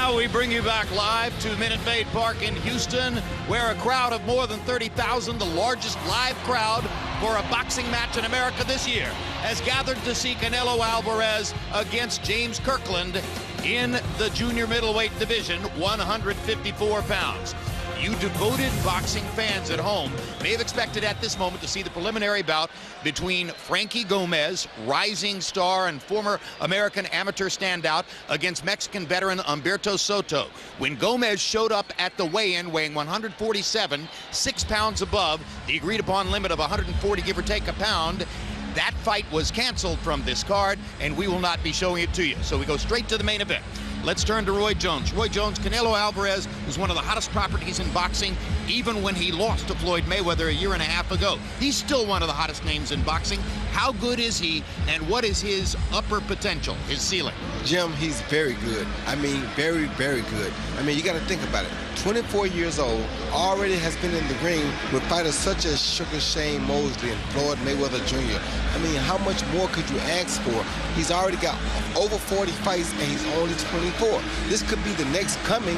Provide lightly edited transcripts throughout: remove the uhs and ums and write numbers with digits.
Now we bring you back live to Minute Maid Park in Houston, where a crowd of more than 30,000, the largest live crowd for a boxing match in America this year, has gathered to see Canelo Alvarez against James Kirkland in the junior middleweight division, 154 pounds. You devoted boxing fans at home may have expected at this moment to see the preliminary bout between Frankie Gomez, rising star and former American amateur standout, against Mexican veteran Humberto Soto. When Gomez showed up at the weigh-in weighing 147, 6 pounds above the agreed-upon limit of 140, give or take a pound, that fight was canceled from this card, and we will not be showing it to you. So we go straight to the main event. Let's turn to Roy Jones. Roy Jones, Canelo Alvarez was one of the hottest properties in boxing, even when he lost to Floyd Mayweather a year and a half ago. He's still one of the hottest names in boxing. How good is he, and what is his upper potential, his ceiling? Jim, he's very good. I mean, very, very good. I mean, you got to think about it. 24 years old, already has been in the ring with fighters such as Sugar Shane Mosley and Floyd Mayweather Jr. I mean, how much more could you ask for? He's already got over 40 fights, and he's only 24. This could be the next coming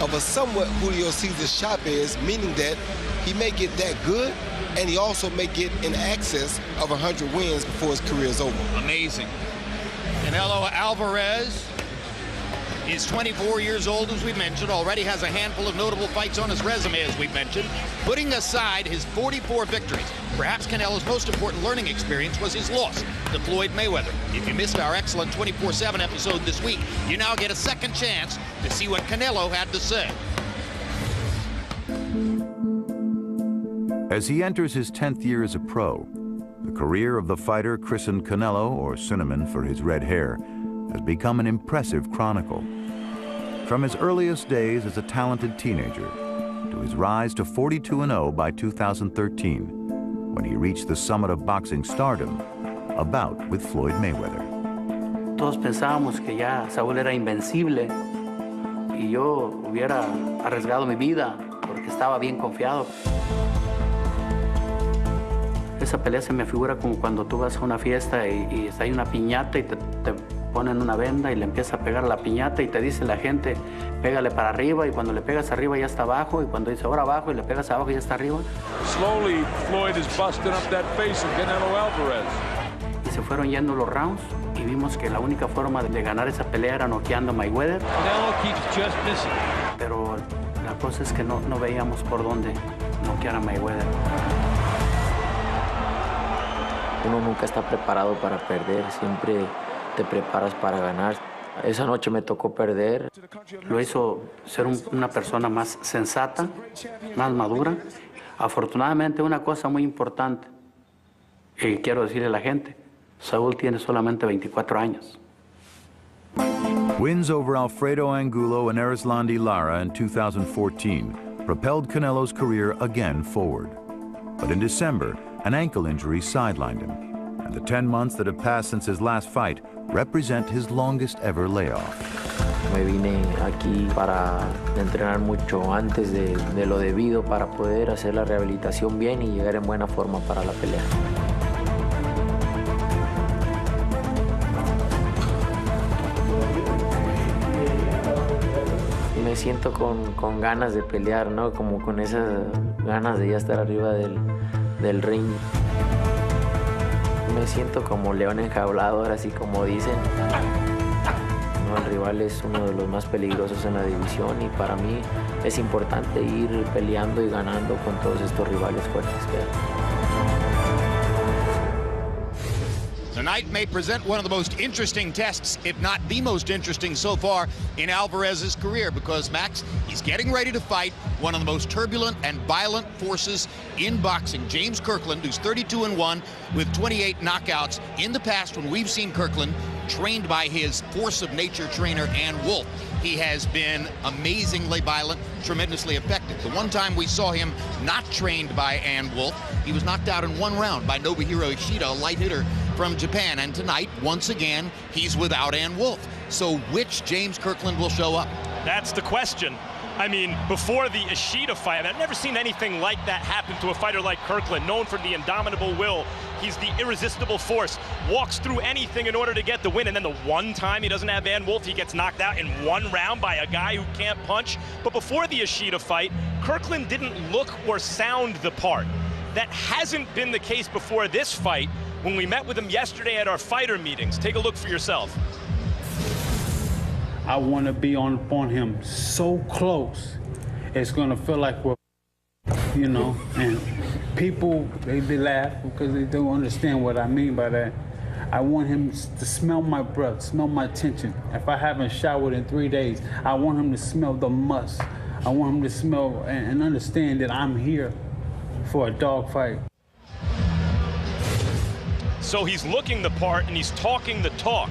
of a somewhat Julio Cesar Chavez, meaning that he may get that good, and he also may get in excess of 100 wins before his career is over. Amazing. Canelo Alvarez is 24 years old, as we've mentioned, already has a handful of notable fights on his resume, as we've mentioned. Putting aside his 44 victories, perhaps Canelo's most important learning experience was his loss to Floyd Mayweather. If you missed our excellent 24/7 episode this week, you now get a second chance to see what Canelo had to say. As he enters his 10th year as a pro, the career of the fighter christened Canelo, or Cinnamon for his red hair, has become an impressive chronicle. From his earliest days as a talented teenager to his rise to 42-0 by 2013, when he reached the summit of boxing stardom, a bout with Floyd Mayweather. Todos pensábamos que ya Saúl era invencible y yo hubiera arriesgado mi vida porque estaba bien confiado. Esa pelea se me figura como cuando tú vas a una fiesta y hay una piñata y te ponen una venda y le empieza a pegar a la piñata y te dice la gente, pégale para arriba, y cuando le pegas arriba ya está abajo, y cuando dice ahora abajo y le pegas abajo ya está arriba. Slowly, Floyd is busting up that face of Canelo Alvarez. Y se fueron yendo los rounds y vimos que la única forma de ganar esa pelea era noqueando a Mayweather. Canelo keeps just missing. Pero la cosa es que no veíamos por dónde noquear a Mayweather. Uno nunca está preparado para perder, siempre te preparas para ganar. Esa noche me tocó perder. Lo hizo ser una persona más sensata, más madura. Afortunadamente, una cosa muy importante, y quiero decirle a la gente, Saúl tiene solamente 24 años. Wins over Alfredo Angulo and Erislandy Lara in 2014 propelled Canelo's career again forward. But in December, an ankle injury sidelined him, and the 10 months that have passed since his last fight represent his longest ever layoff. Me vine aquí para entrenar mucho antes de lo debido para poder hacer la rehabilitación bien y llegar en buena forma para la pelea. Me siento con ganas de pelear, ¿no? Como con esas ganas de ya estar arriba del ring. Me siento como león enjaulado, ahora sí como dicen. No, el rival es uno de los más peligrosos en la división y para mí es importante ir peleando y ganando con todos estos rivales fuertes que hay. Tonight may present one of the most interesting tests, if not the most interesting so far in Alvarez's career, because, Max, he's getting ready to fight one of the most turbulent and violent forces in boxing, James Kirkland, who's 32-1 with 28 knockouts. In the past, when we've seen Kirkland trained by his force of nature trainer, Ann Wolfe, he has been amazingly violent, tremendously effective. The one time we saw him not trained by Ann Wolfe, he was knocked out in one round by Nobuhiro Ishida, a light hitter from Japan. And tonight, once again, he's without Ann Wolfe. So which James Kirkland will show up? That's the question. I mean, before the Ishida fight, I've never seen anything like that happen to a fighter like Kirkland, known for the indomitable will He's the irresistible force, walks through anything in order to get the win, and then the one time he doesn't have Van Wolf, he gets knocked out in one round by a guy who can't punch. But before the Ishida fight, Kirkland didn't look or sound the part. That hasn't been the case before this fight when we met with him yesterday at our fighter meetings. Take a look for yourself. I want to be on him so close, it's going to feel like we're, you know, and people, they laugh because they don't understand what I mean by that. I want him to smell my breath, smell my tension. If I haven't showered in 3 days, I want him to smell the musk. I want him to smell and understand that I'm here for a dog fight. So he's looking the part and he's talking the talk.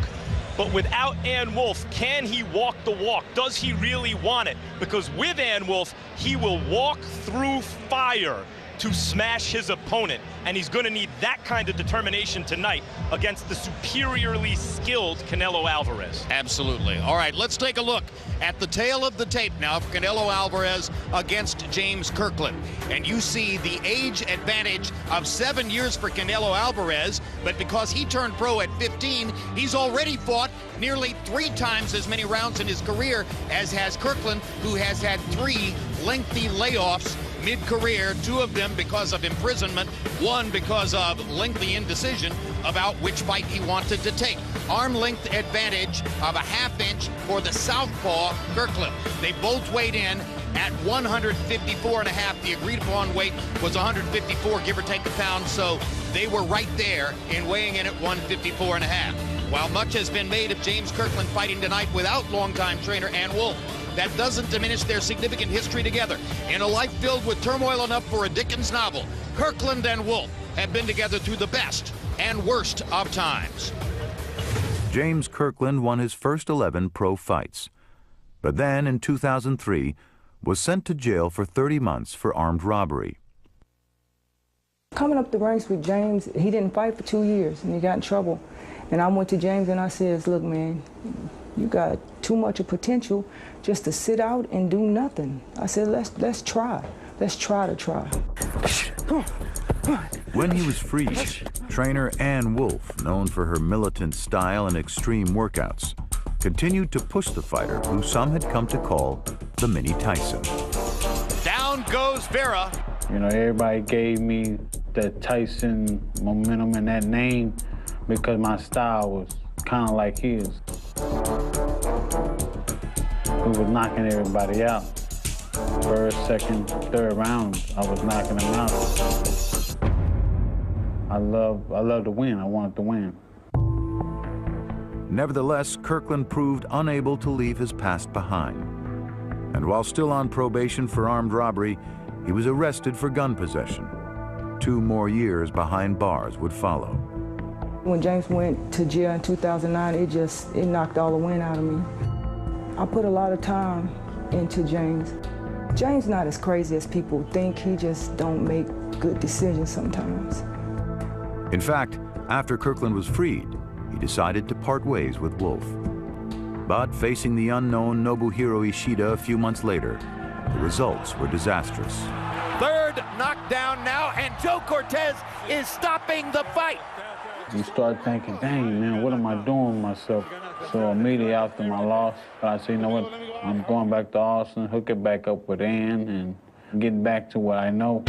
But without Ann Wolf, can he walk the walk? Does he really want it? Because with Ann Wolf, he will walk through fire to smash his opponent. And he's going to need that kind of determination tonight against the superiorly skilled Canelo Alvarez. Absolutely. All right, let's take a look at the tail of the tape now for Canelo Alvarez against James Kirkland. And you see the age advantage of 7 years for Canelo Alvarez, but because he turned pro at 15, he's already fought nearly 3 times as many rounds in his career as has Kirkland, who has had 3 lengthy layoffs mid-career, 2 of them because of imprisonment, 1 because of lengthy indecision about which fight he wanted to take. Arm length advantage of a ½ inch for the southpaw Kirkland. They both weighed in at 154.5. The agreed upon weight was 154, give or take a pound, so they were right there in weighing in at 154.5. While much has been made of James Kirkland fighting tonight without longtime trainer Ann Wolf, that doesn't diminish their significant history together. In a life filled with turmoil enough for a Dickens novel, Kirkland and Wolf have been together through the best and worst of times. James Kirkland won his first 11 pro fights, but then in 2003 was sent to jail for 30 months for armed robbery. Coming up the ranks with James, he didn't fight for 2 years and he got in trouble. And I went to James and I said, look, man, you got too much of potential just to sit out and do nothing. I said, let's try. Let's try to try. When he was freed, trainer Ann Wolf, known for her militant style and extreme workouts, continued to push the fighter who some had come to call the Mini Tyson. Down goes Vera. You know, everybody gave me that Tyson momentum and that name because my style was kind of like his. We was knocking everybody out. First, second, third round, I was knocking them out. I love to win. I wanted to win. Nevertheless, Kirkland proved unable to leave his past behind. And while still on probation for armed robbery, he was arrested for gun possession. 2 more years behind bars would follow. When James went to jail in 2009, it knocked all the wind out of me. I put a lot of time into James. James not as crazy as people think. He just don't make good decisions sometimes. In fact, after Kirkland was freed, he decided to part ways with Wolf. But facing the unknown Nobuhiro Ishida a few months later, the results were disastrous. 3rd knockdown now, and Joe Cortez is stopping the fight. You start thinking, dang, man, what am I doing with myself? So immediately after my loss, I said, you know what, I'm going back to Austin, hook it back up with Ann, and get back to what I know.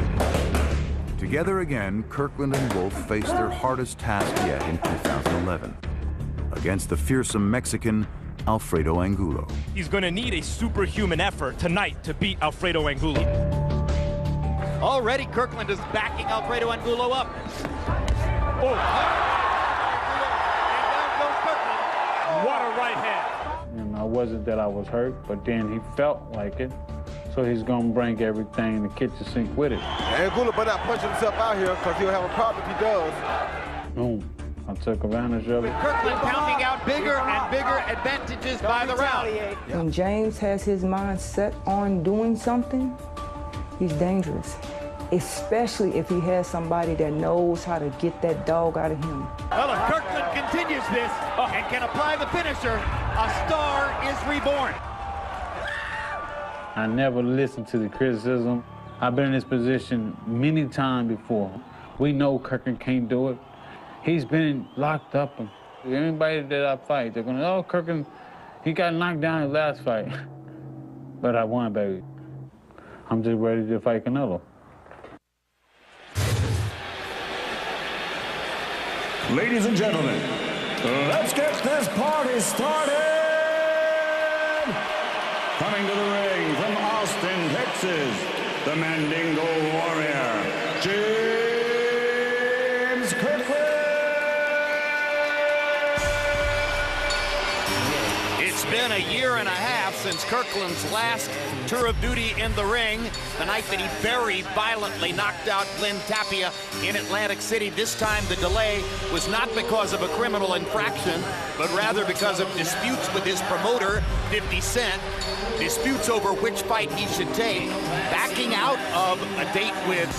Together again, Kirkland and Wolf faced their hardest task yet in 2011 against the fearsome Mexican Alfredo Angulo. He's going to need a superhuman effort tonight to beat Alfredo Angulo. Already Kirkland is backing Alfredo Angulo up. Oh. What a right hand. You know, it wasn't that I was hurt, but then he felt like it. So he's going to bring everything in the kitchen sink with it. Angulo better not punch himself out here because he'll have a problem if he does. Boom. I took advantage of it. Kirkland pounding out bigger and bigger advantages by the round. When James has his mind set on doing something, he's dangerous. Especially if he has somebody that knows how to get that dog out of him. Well, if Kirkland continues this and can apply the finisher, a star is reborn. I never listened to the criticism. I've been in this position many times before. We know Kirkland can't do it. he's been locked up. Anybody that I fight, they're going to, oh, Kirkland, he got knocked down in his last fight. But I won, baby. I'm just ready to fight Canelo. Ladies and gentlemen, let's get this party started! Coming to the ring from Austin, Texas, the Mandingo Warrior, James Kirkland! It's been a year and a half since Kirkland's last tour of duty in the ring, the night that he very violently knocked out Glenn Tapia in Atlantic City. This time the delay was not because of a criminal infraction, but rather because of disputes with his promoter, 50 Cent, disputes over which fight he should take, backing out of a date with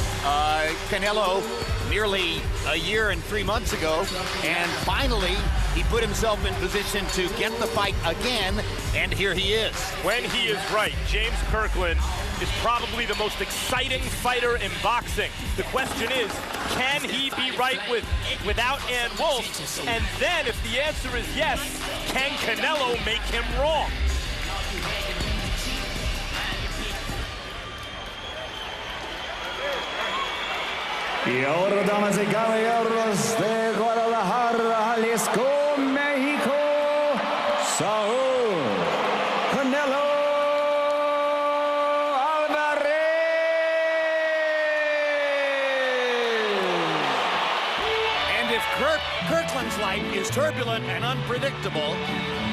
Canelo nearly a year and 3 months ago, and finally he put himself in position to get the fight again, and here he is. When he is right, James Kirkland is probably the most exciting fighter in boxing. The question is, can he be right without Ann Wolfe? And then if the answer is yes, can Canelo make him wrong? Y ahora, damas y caballeros, de Guadalajara, Jalisco, México, Saul Canelo Alvarez. And if Kirkland's life is turbulent and unpredictable,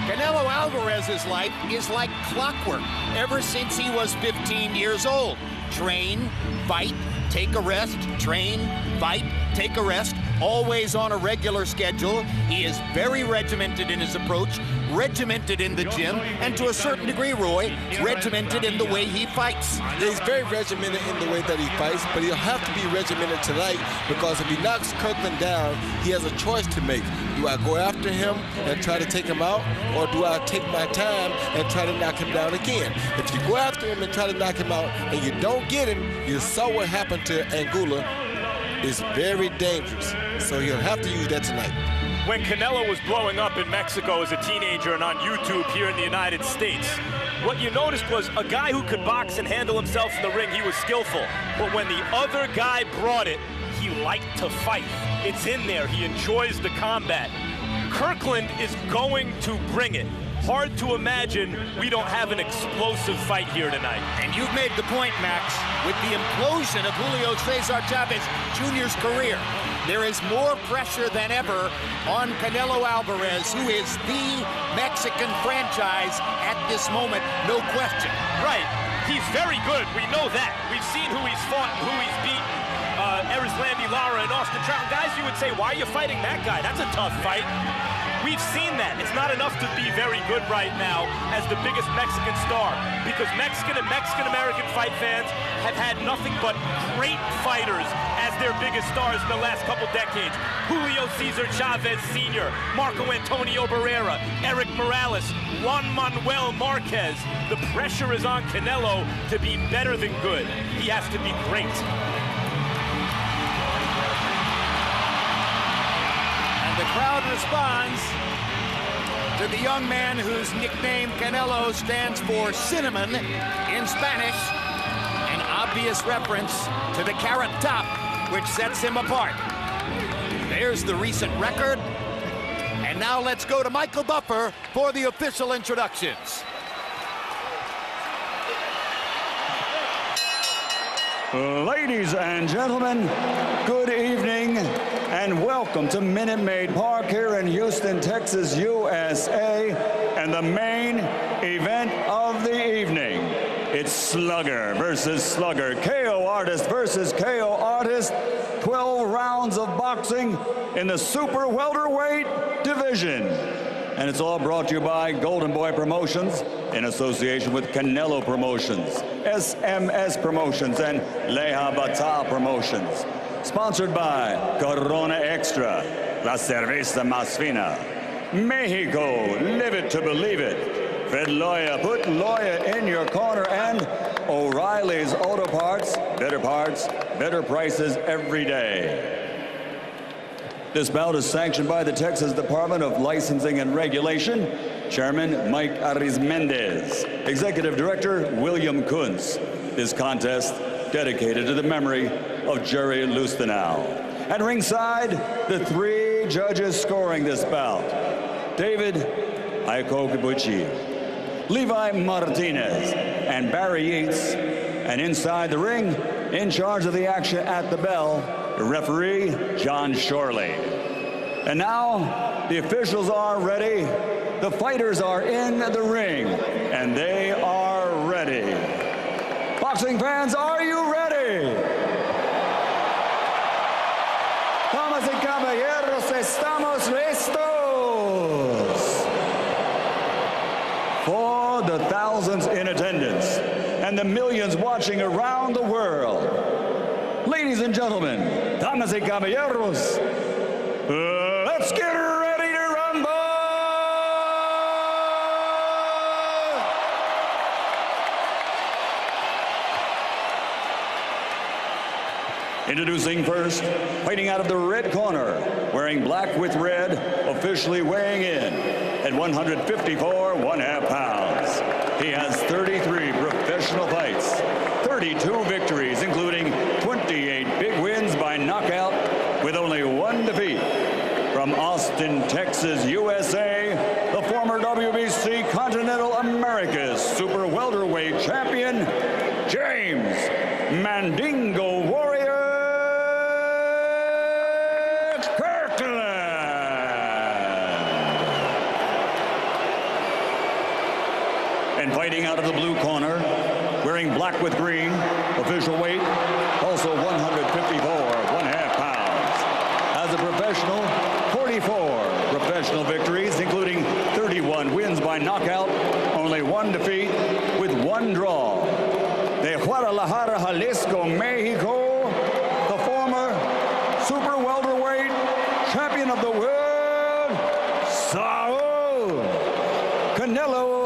Canelo Alvarez's life is like clockwork ever since he was 15 years old. Train, fight, take a rest, train, fight, take a rest, always on a regular schedule. He is very regimented in his approach, regimented in the gym, and to a certain degree, Roy, regimented in the way he fights. He's very regimented in the way that he fights, but he'll have to be regimented tonight because if he knocks Kirkland down, he has a choice to make. Do I go after him and try to take him out, or do I take my time and try to knock him down again? If you go after him and try to knock him out and you don't get him, you saw what happened to Anguilla. It's very dangerous, so he'll have to use that tonight. When Canelo was blowing up in Mexico as a teenager and on YouTube here in the United States, what you noticed was a guy who could box and handle himself in the ring, he was skillful. But when the other guy brought it, he liked to fight. It's in there. He enjoys the combat. Kirkland is going to bring it. Hard to imagine we don't have an explosive fight here tonight. And you've made the point, Max, with the implosion of Julio Cesar Chavez Jr.'s career, there is more pressure than ever on Canelo Alvarez, who is the Mexican franchise at this moment, no question. Right. He's very good. We know that. We've seen who he's fought and who he's beaten. Erislandy Lara and Austin Trout. Guys, you would say, why are you fighting that guy? That's a tough fight. We've seen that. It's not enough to be very good right now as the biggest Mexican star, because Mexican and Mexican-American fight fans have had nothing but great fighters as their biggest stars in the last couple decades. Julio Cesar Chavez Sr., Marco Antonio Barrera, Eric Morales, Juan Manuel Marquez. The pressure is on Canelo to be better than good. He has to be great. The crowd responds to the young man whose nickname Canelo stands for cinnamon in Spanish, an obvious reference to the carrot top, which sets him apart. There's the recent record. And now let's go to Michael Buffer for the official introductions. Ladies and gentlemen, good evening and welcome to Minute Maid Park here in Houston, Texas, USA, and the main event of the evening. It's Slugger versus Slugger, KO artist versus KO artist, 12 rounds of boxing in the super welterweight division. And it's all brought to you by Golden Boy Promotions in association with Canelo Promotions, SMS Promotions, and Leja Bata Promotions. Sponsored by Corona Extra, La Cerveza Más Fina. Mexico, live it to believe it. Fred Loya, put Loya in your corner, and O'Reilly's Auto Parts, better prices every day. This bout is sanctioned by the Texas Department of Licensing and Regulation. Chairman Mike Arizmendez. Executive Director William Kuntz. This contest dedicated to the memory of Jerry Lustenau. At ringside, the three judges scoring this bout. David Ikokibuchi, Levi Martinez, and Barry Yates. And inside the ring, in charge of the action at the bell, the referee, John Shorley. And now, the officials are ready. The fighters are in the ring, and they are ready. Boxing fans, are you ready? Damas y caballeros, estamos listos. For the thousands in attendance and the millions watching around the world. Ladies and gentlemen, damas y caballeros, let's get ready to rumble! Introducing first, fighting out of the red corner, wearing black with red, officially weighing in at 154 1/2 pounds. He has 33 professional fights, 32 victories, including 28 big wins by knockout, with only one defeat. From Austin, Texas, USA, the former WBC Continental Americas Super Welterweight Champion, James Mandingo Warrior Kirkland. And fighting out of the blue corner, wearing black with green, official weight, also 154 1/2 pounds. As a professional, 44 professional victories, including 31 wins by knockout, only one defeat, with one draw. De Guadalajara, Jalisco, Mexico, the former Super Welterweight Champion of the World, Saul Canelo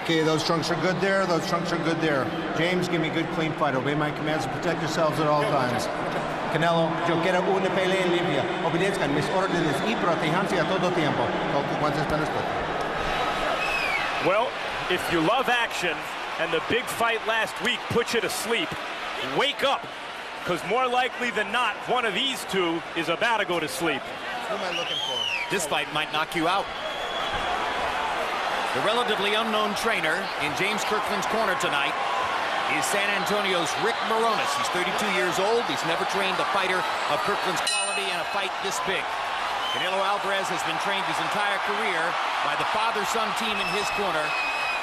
Okay, those trunks are good there. Those trunks are good there. James, give me a good, clean fight. Obey my commands and protect yourselves at all times. Canelo, yo quiero una pelea limpia. Obedezcan mis órdenes y protéjanse a todo tiempo. Well, if you love action and the big fight last week put you to sleep, wake up, because more likely than not, one of these two is about to go to sleep. Who am I looking for? This fight might knock you out. The relatively unknown trainer in James Kirkland's corner tonight is San Antonio's Rick Moronis. He's 32 years old. He's never trained a fighter of Kirkland's quality in a fight this big. Canelo Alvarez has been trained his entire career by the father-son team in his corner,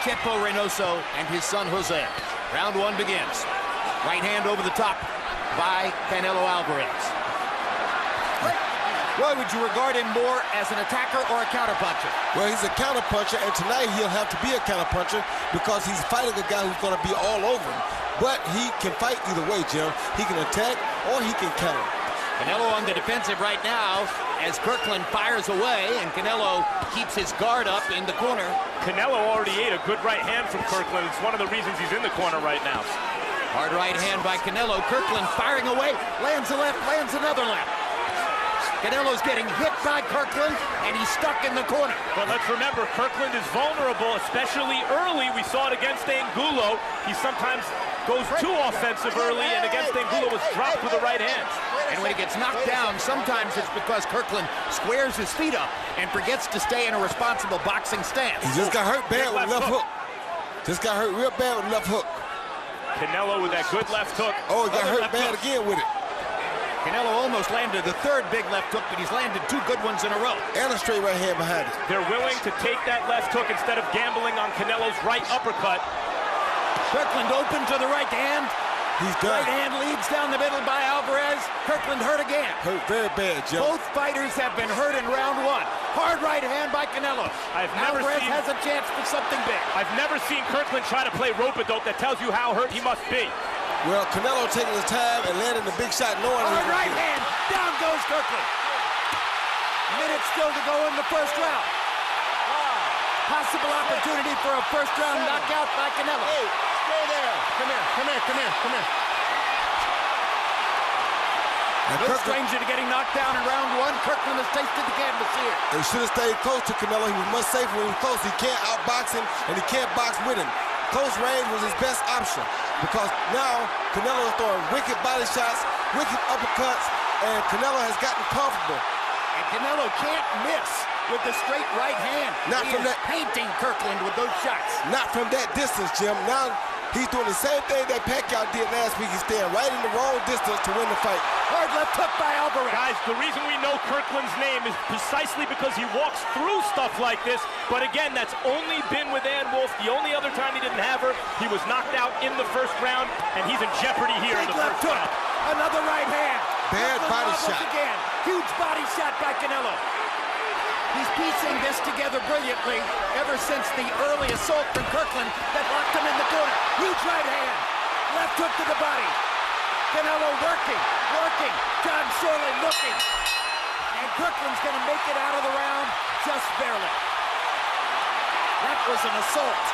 Chepo Reynoso and his son Jose. Round one begins. Right hand over the top by Canelo Alvarez. Roy, would you regard him more as an attacker or a counterpuncher? Well, he's a counterpuncher, and tonight he'll have to be a counterpuncher because he's fighting a guy who's going to be all over him. But he can fight either way, Jim. He can attack or he can counter. Canelo on the defensive right now as Kirkland fires away, and Canelo keeps his guard up in the corner. Canelo already ate a good right hand from Kirkland. It's one of the reasons he's in the corner right now. Hard right hand by Canelo. Kirkland firing away, lands a left, lands another left. Canelo's getting hit by Kirkland, and he's stuck in the corner. But let's remember, Kirkland is vulnerable, especially early. We saw it against Angulo. He sometimes goes too offensive early, and against Angulo was dropped with the right hand. And when he gets knocked down, sometimes it's because Kirkland squares his feet up and forgets to stay in a responsible boxing stance. He just got hurt bad with left hook. Just got hurt real bad with left hook. Canelo with that good left hook. Oh, he got hurt bad again with it. Canelo almost landed the third big left hook, but he's landed two good ones in a row. And a straight right hand behind it. They're willing to take that left hook instead of gambling on Canelo's right uppercut. Kirkland open to the right hand. He's done. Right hand leads down the middle by Alvarez. Kirkland hurt again. Hurt very bad, Joe. Both fighters have been hurt in round one. Hard right hand by Canelo. Alvarez has a chance for something big. I've never seen Kirkland try to play rope-a-dope. That tells you how hurt he must be. Well, Canelo taking his time and landing the big shot, knowing Hard right hand. Down goes Kirkland. Minutes still to go in the first round. Possible opportunity for a first-round knockout by Canelo. Hey, stay there. Come here, come here, come here, come here. No stranger to getting knocked down in round one. Kirkland has tasted the canvas here. He should have stayed close to Canelo. He was much safer when he was close. He can't outbox him, and he can't box with him. Close range was his best option because now Canelo is throwing wicked body shots, wicked uppercuts, and Canelo has gotten comfortable. And Canelo can't miss with the straight right hand. Not he from is that painting Kirkland with those shots. Not from that distance, Jim. Now he's doing the same thing that Pacquiao did last week. He's staying right in the wrong distance to win the fight. Hard left hook by Alvarez. Guys, the reason we know Kirkland's name is precisely because he walks through stuff like this. But again, that's only been with Ann Wolfe. The only other time he didn't have her, he was knocked out in the first round, and he's in jeopardy here in the first round. Another right hand. Bad body shot. Again. Huge body shot by Canelo. He's piecing this together brilliantly ever since the early assault from Kirkland that locked him in the corner. Huge right hand. Left hook to the body. Canelo working. John Shorley looking. And Kirkland's going to make it out of the round just barely. That was an assault.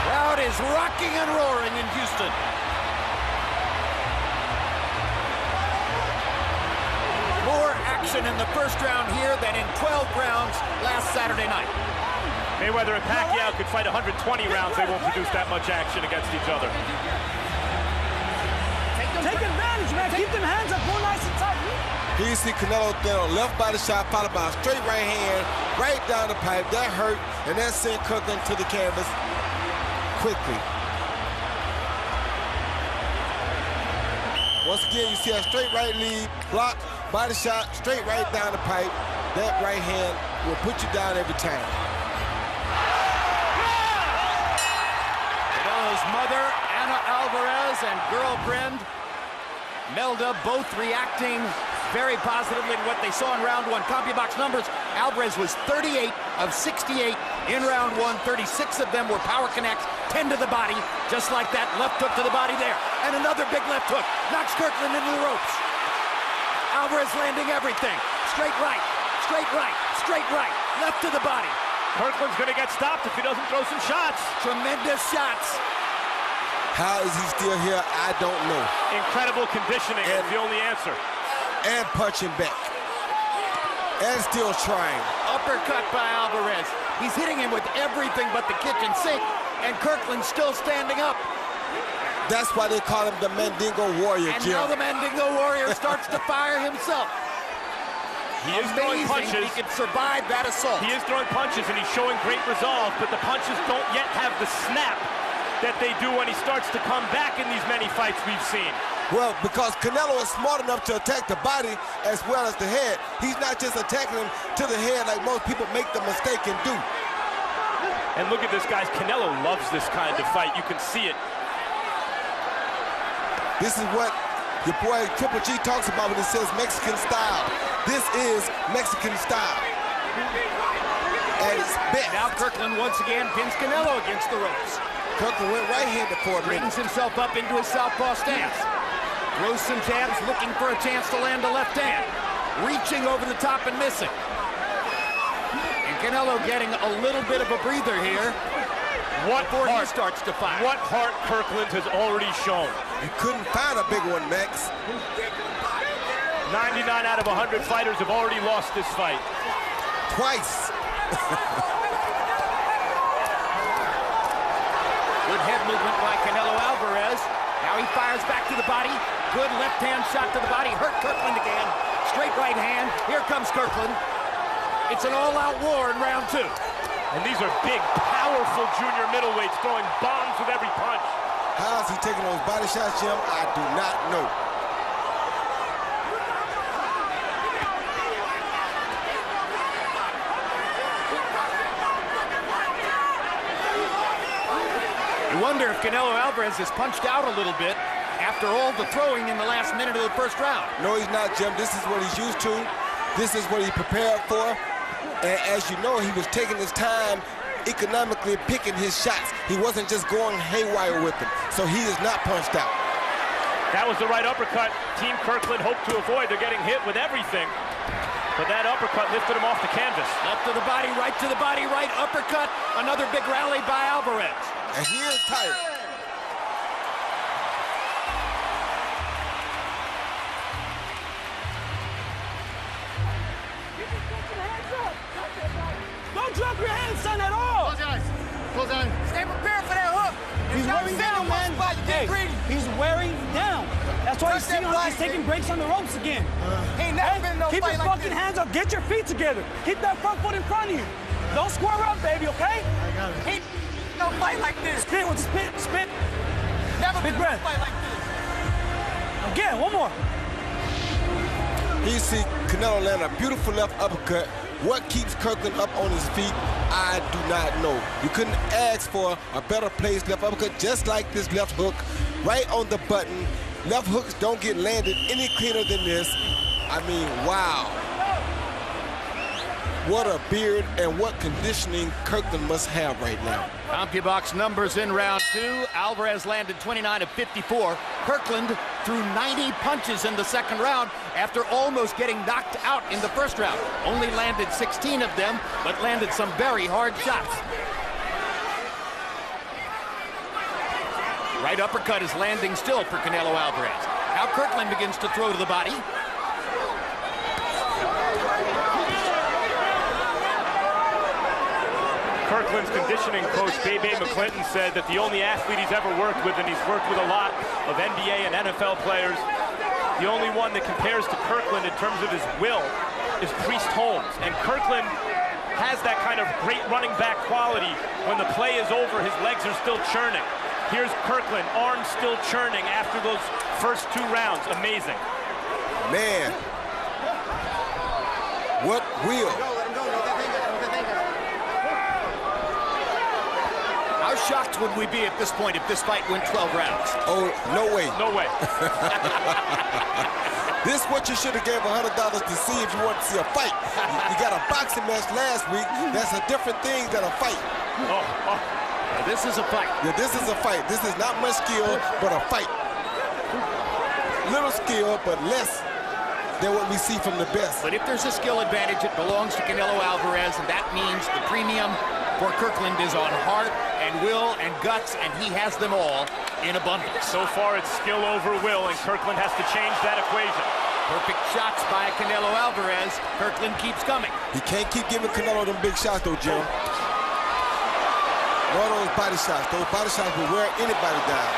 Crowd is rocking and roaring in Houston. More action in the first round here than in 12 rounds last Saturday night. Mayweather and Pacquiao could fight 120 rounds. They won't produce that much action against each other. Take advantage, man. Keep them hands up. Go nice and tight. Here you see Canelo throw a left body shot followed by a straight right hand right down the pipe. That hurt, and that sent Kirkland to the canvas quickly. Once again, you see a straight right lead, block, body shot, straight right down the pipe. That right hand will put you down every time. Canelo's mother, Anna Alvarez, and girlfriend, Melda, both reacting very positively to what they saw in round one. CompuBox numbers, Alvarez was 38 of 68 in round one. 36 of them were power connects, 10 to the body, just like that. Left hook to the body there. And another big left hook. Knocks Kirkland into the ropes. Alvarez landing everything. Straight right, straight right, straight right. Left to the body. Kirkland's going to get stopped if he doesn't throw some shots. Tremendous shots. How is he still here? I don't know. Incredible conditioning is the only answer. And punching back. And still trying. Uppercut by Alvarez. He's hitting him with everything but the kitchen sink, and Kirkland's still standing up. That's why they call him the Mandingo Warrior, and Jim. Now the Mandingo Warrior starts to fire himself. He is throwing punches. He can survive that assault. He is throwing punches, and he's showing great resolve, but the punches don't yet have the snap that they do when he starts to come back in these many fights we've seen. Well, because Canelo is smart enough to attack the body as well as the head. He's not just attacking him to the head like most people make the mistake and do. And look at this, guys. Canelo loves this kind of fight. You can see it. This is what your boy Triple G talks about when he says Mexican style. This is Mexican style. And it's best. Now Kirkland once again pins Canelo against the ropes. Kirkland went right-handed for a minute. Brings himself up into his southpaw stance. Throws some jabs, looking for a chance to land a left hand. Reaching over the top and missing. And Canelo getting a little bit of a breather here. Before he starts to fire. What heart Kirkland has already shown. You couldn't find a big one, Max. 99 out of 100 fighters have already lost this fight. Twice. Good head movement by Canelo Alvarez. Now he fires back to the body. Good left-hand shot to the body. Hurt Kirkland again. Straight right hand. Here comes Kirkland. It's an all-out war in round two. And these are big, powerful junior middleweights throwing bombs with every punch. How is he taking those body shots, Jim? I do not know. You wonder if Canelo Alvarez is punched out a little bit after all the throwing in the last minute of the first round. No, he's not, Jim. This is what he's used to. This is what he prepared for. And as you know, he was taking his time economically picking his shots. He wasn't just going haywire with them. So he is not punched out. That was the right uppercut Team Kirkland hoped to avoid. They're getting hit with everything. But that uppercut lifted him off the canvas. Left to the body, right to the body, right uppercut. Another big rally by Alvarez. And he is tired. Don't drop your hands, son, at all. Close your eyes. Close your eyes. Stay prepared for that hook. He's wearing down, man. Hey, he's wearing down. That's why he's taking breaks on the ropes again. He ain't never been in no Keep fight your like fucking this. hands up. Get your feet together. Keep that front foot in front of you. Don't square up, baby, okay? I got it. He no fight like this. Spit with the spit. Never Big been in breath. a fight like this. Again, one more. You see Canelo land a beautiful left uppercut. What keeps Kirkland up on his feet, I do not know. You couldn't ask for a better placed left uppercut, just like this left hook, right on the button. Left hooks don't get landed any cleaner than this. I mean, wow. What a beard and what conditioning Kirkland must have right now. CompuBox numbers in round 2. Alvarez landed 29 of 54. Kirkland threw 90 punches in the second round after almost getting knocked out in the first round. Only landed 16 of them, but landed some very hard shots. Right uppercut is landing still for Canelo Alvarez. Now Kirkland begins to throw to the body. Kirkland's conditioning coach, Bebe McClinton, said that the only athlete he's ever worked with, and he's worked with a lot of NBA and NFL players, the only one that compares to Kirkland in terms of his will is Priest Holmes. And Kirkland has that kind of great running back quality. When the play is over, his legs are still churning. Here's Kirkland, arms still churning after those first 2 rounds. Amazing. Man, what will? How shocked would we be at this point if this fight went 12 rounds? Oh, no way. No way. This is what you should have gave $100 to see if you want to see a fight. You got a boxing match last week. That's a different thing than a fight. This is a fight. Yeah, this is a fight. This is not much skill, but a fight. Little skill, but less than what we see from the best. But if there's a skill advantage, it belongs to Canelo Alvarez, and that means the premium for Kirkland is on heart and will and guts, and he has them all in abundance. So far, it's skill over will, and Kirkland has to change that equation. Perfect shots by Canelo Alvarez. Kirkland keeps coming. He can't keep giving Canelo them big shots, though, Jim. All those body shots. Those body shots will wear anybody down.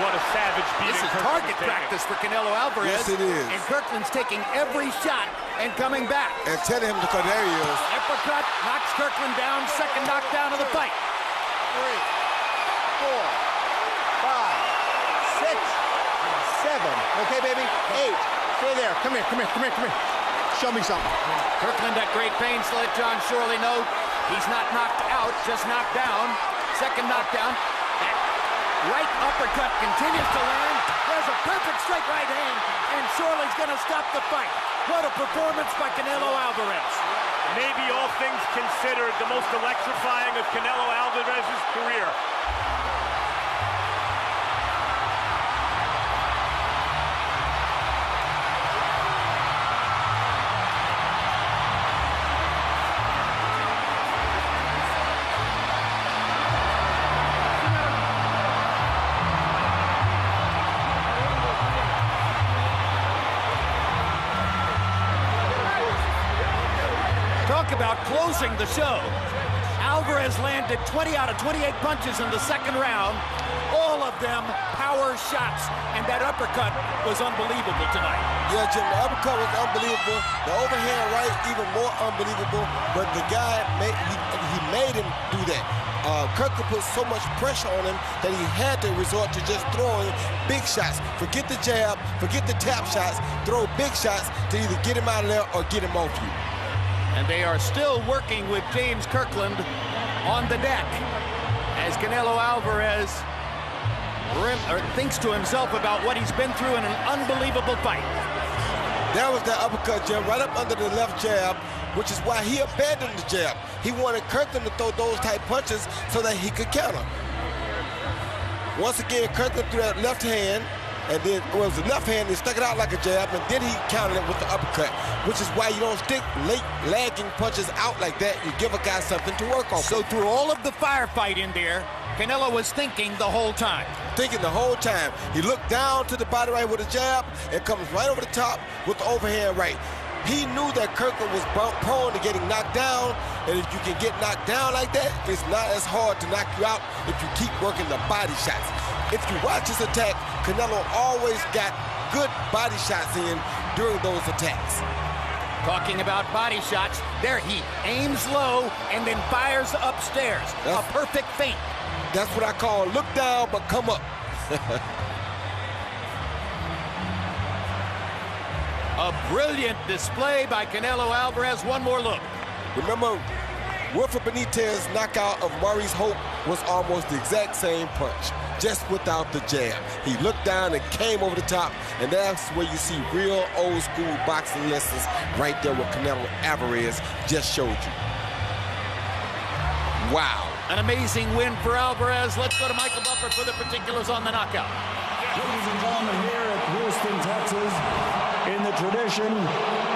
What a savage beating. This is target practice for Canelo Alvarez. Yes, it is. And Kirkland's taking every shot and coming back. And telling him to cut. There he is. Uppercut knocks Kirkland down. Second knockdown of the fight. 3, 4, 5, 6, 7. Okay, baby? 8. Stay there. Come here. Show me something. Kirkland at great pains to let John Shorley know he's not knocked out, just knocked down. Second knockdown. That right uppercut continues to land. There's a perfect straight right hand, and Shorley's going to stop the fight. What a performance by Canelo Alvarez. Maybe all things considered, the most electrifying of Canelo Alvarez's career. Talk about closing the show. Alvarez landed 20 out of 28 punches in the second round. All of them power shots, and that uppercut was unbelievable tonight. Yeah, Jim, the uppercut was unbelievable. The overhand right, even more unbelievable. But the guy, he made him do that. Kirkland put so much pressure on him that he had to resort to just throwing big shots. Forget the jab, forget the tap shots, throw big shots to either get him out of there or get him off you. And they are still working with James Kirkland on the deck as Canelo Alvarez thinks to himself about what he's been through in an unbelievable fight. That was that uppercut, Jim, right up under the left jab. which is why he abandoned the jab. He wanted Kirkland to throw those type punches so that he could counter. Once again, Kirkland threw that left hand, and then it was the left hand, he stuck it out like a jab, and then he countered it with the uppercut, which is why you don't stick late lagging punches out like that. You give a guy something to work on. So through all of the firefight in there, Canelo was thinking the whole time. Thinking the whole time. He looked down to the body right with a jab and comes right over the top with the overhand right. He knew that Kirkland was prone to getting knocked down, and if you can get knocked down like that, it's not as hard to knock you out if you keep working the body shots. If you watch his attack, Canelo always got good body shots in during those attacks. Talking about body shots, there he aims low and then fires upstairs. A perfect feint. That's what I call look down but come up. A brilliant display by Canelo Alvarez. One more look. Remember, Wilfred Benitez's knockout of Maurice Hope was almost the exact same punch, just without the jab. He looked down and came over the top, and that's where you see real old school boxing lessons right there what Canelo Alvarez just showed you. Wow. An amazing win for Alvarez. Let's go to Michael Buffer for the particulars on the knockout. Ladies and gentlemen, here at Houston, Texas, in the tradition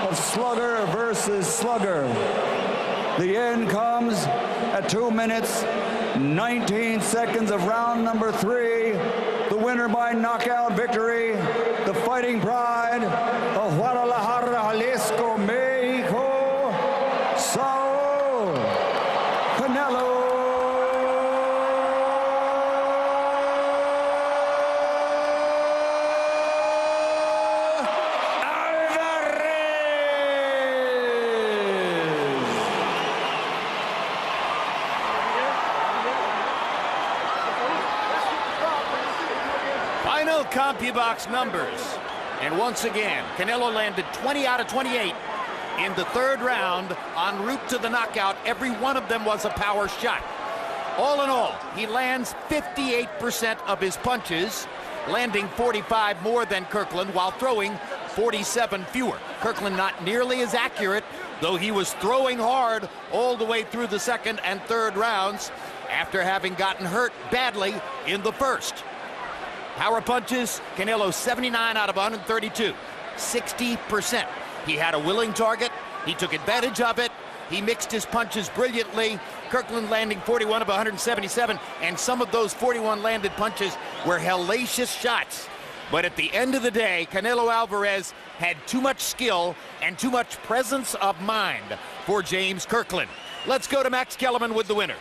of slugger versus slugger, the end comes at 2 minutes, 19 seconds of round number 3. The winner by knockout victory, the fighting pride of Guadalajara, Jalisco, Mexico, Saul Canelo Final CompuBox numbers. And once again, Canelo landed 20 out of 28 in the third round en route to the knockout. Every one of them was a power shot. All in all, he lands 58% of his punches, landing 45 more than Kirkland while throwing 47 fewer. Kirkland not nearly as accurate, though he was throwing hard all the way through the second and third rounds after having gotten hurt badly in the first. Power punches, Canelo 79 out of 132, 60%. He had a willing target. He took advantage of it. He mixed his punches brilliantly. Kirkland landing 41 of 177, and some of those 41 landed punches were hellacious shots. But at the end of the day, Canelo Alvarez had too much skill and too much presence of mind for James Kirkland. Let's go to Max Kellerman with the winner.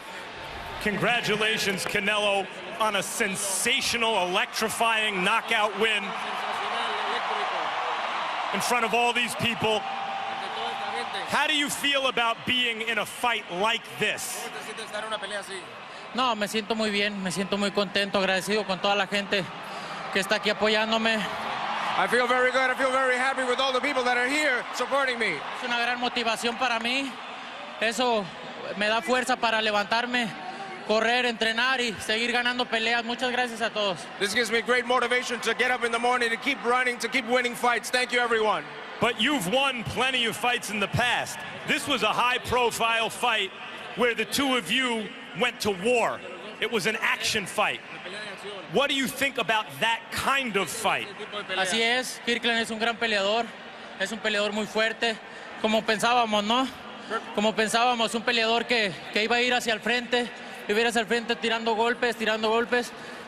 Congratulations, Canelo, on a sensational, electrifying knockout win in front of all these people. How do you feel about being in a fight like this? No, me siento muy bien, me siento muy contento, agradecido con toda la gente que está aquí apoyándome. I feel very good. I feel very happy with all the people that are here supporting me. Es una gran motivación para mí. Eso me da fuerza para levantarme, correr, entrenar y seguir ganando peleas. Muchas gracias a todos. This gives me great motivation to get up in the morning, to keep running, to keep winning fights. Thank you, everyone. But you've won plenty of fights in the past. This was a high-profile fight where the two of you went to war. It was an action fight. What do you think about that kind of fight? Así es, Kirkland es un gran peleador, es un peleador muy fuerte, como pensábamos, ¿no? Como pensábamos, un peleador que iba a ir hacia el frente, iba a ir hacia el frente tirando golpes,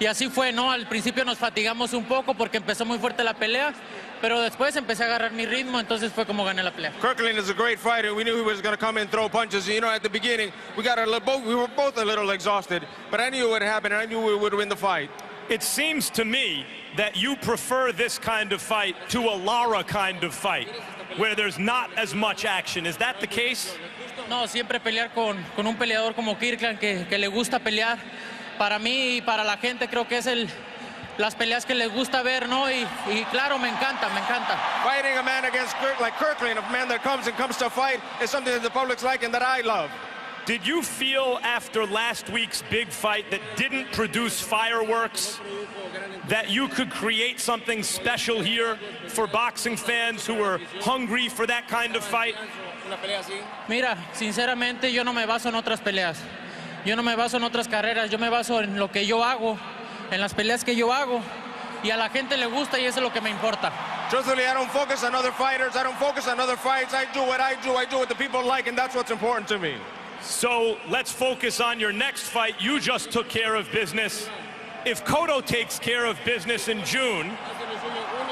y así fue, ¿no? Al principio nos fatigamos un poco porque empezó muy fuerte la pelea, pero después empecé a agarrar mi ritmo, entonces fue como gané la pelea. Kirkland is a great fighter. We knew he was going to come in and throw punches. You know, at the beginning, we were both a little exhausted, but I knew what happened, and I knew we would win the fight. It seems to me that you prefer this kind of fight to a Lara kind of fight, where there's not as much action. Is that the case? No, siempre pelear con un peleador como Kirkland que le gusta pelear. Para mí y para la gente creo que es las peleas que les gusta ver, ¿no? Y claro, me encanta. Fighting a man like Kirkland, a man that comes to fight, is something that the public's like and that I love. Did you feel after last week's big fight that didn't produce fireworks that you could create something special here for boxing fans who are hungry for that kind of fight? Mira, sinceramente yo no me baso en otras peleas. Yo no me baso en otras carreras. Yo me baso en lo que yo hago, en las peleas que yo hago. Y a la gente le gusta y eso es lo que me importa. Truthfully, I don't focus on other fighters. I don't focus on other fights. I do what I do. I do what the people like, and that's what's important to me. So let's focus on your next fight. You just took care of business. If Cotto takes care of business in June,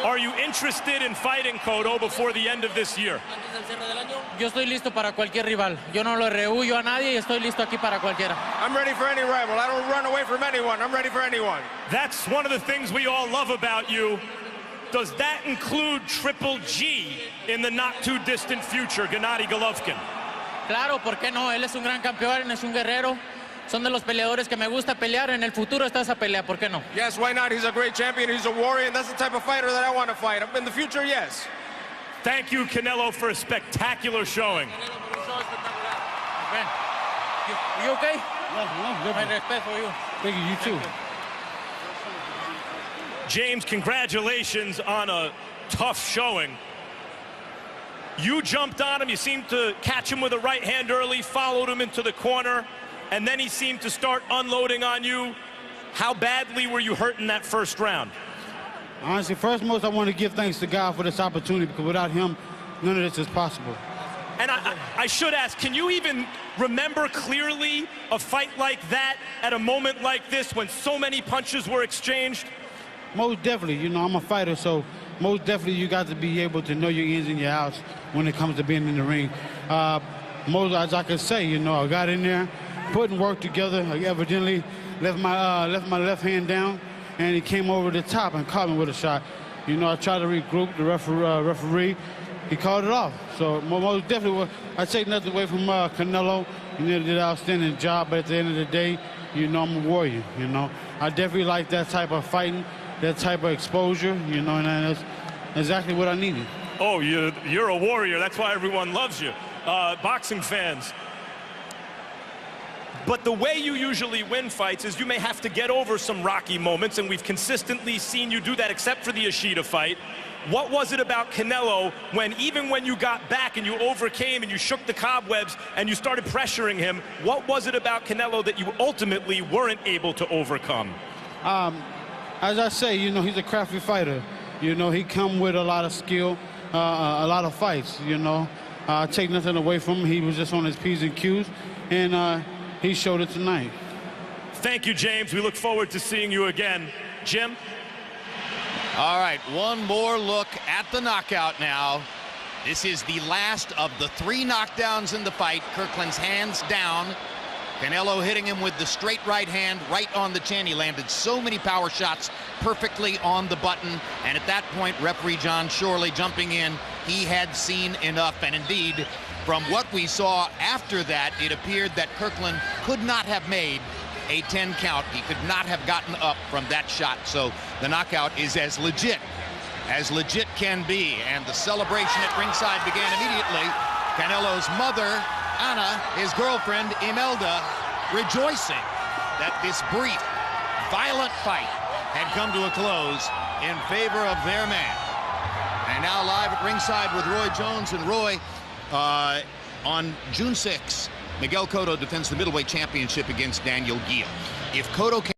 are you interested in fighting Cotto before the end of this year? Yo estoy listo para cualquier rival. Yo no lo rehuyo a nadie y estoy listo aquí para cualquiera. I'm ready for any rival. I don't run away from anyone. I'm ready for anyone. That's one of the things we all love about you. Does that include Triple G in the not-too-distant future, Gennady Golovkin? Claro, ¿por qué no? Él es un gran campeón, es un guerrero. Son de los peleadores que me gusta pelear. En el futuro está esa pelea, ¿por qué no? Yes, why not? He's a great champion. He's a warrior, and that's the type of fighter that I want to fight. In the future, yes. Thank you, Canelo, for a spectacular showing. You okay? No, My respect for you. Thank you, you too. James, congratulations on a tough showing. You jumped on him. You seemed to catch him with a right hand early, followed him into the corner, and then he seemed to start unloading on you. How badly were you hurt in that first round? Honestly, first most, I want to give thanks to God for this opportunity, because without him, none of this is possible. And I should ask, can you even remember clearly a fight like that at a moment like this when so many punches were exchanged? Most definitely. You know, I'm a fighter, so most definitely you got to be able to know your ins and your outs when it comes to being in the ring. Most, as I could say, you know, I got in there, putting work together. I evidently left my left hand down, and he came over the top and caught me with a shot. You know, I tried to regroup the referee. He called it off. So most definitely, I take nothing away from Canelo. He did an outstanding job, but at the end of the day, you know, I'm a warrior, you know. I definitely like that type of fighting, that type of exposure, you know, and that's exactly what I needed. Oh, you're a warrior. That's why everyone loves you. Boxing fans. But the way you usually win fights is you may have to get over some rocky moments, and we've consistently seen you do that except for the Ishida fight. What was it about Canelo when, even when you got back and you overcame and you shook the cobwebs and you started pressuring him, what was it about Canelo that you ultimately weren't able to overcome? As I say, you know, he's a crafty fighter. You know, he come with a lot of skill, a lot of fights, you know. Take nothing away from him. He was just on his P's and Q's, and he showed it tonight. Thank you, James. We look forward to seeing you again. Jim? All right, one more look at the knockout now. This is the last of the 3 knockdowns in the fight. Kirkland's hands down. Canelo hitting him with the straight right hand right on the chin. He landed so many power shots perfectly on the button. And at that point, referee John Shorley jumping in. He had seen enough. And indeed, from what we saw after that, it appeared that Kirkland could not have made a 10 count. He could not have gotten up from that shot. So the knockout is as legit can be. And the celebration at ringside began immediately. Canelo's mother, Anna, his girlfriend, Imelda, rejoicing that this brief, violent fight had come to a close in favor of their man. And now live at ringside with Roy Jones. And Roy, on June 6th, Miguel Cotto defends the middleweight championship against Daniel Geale. If Cotto can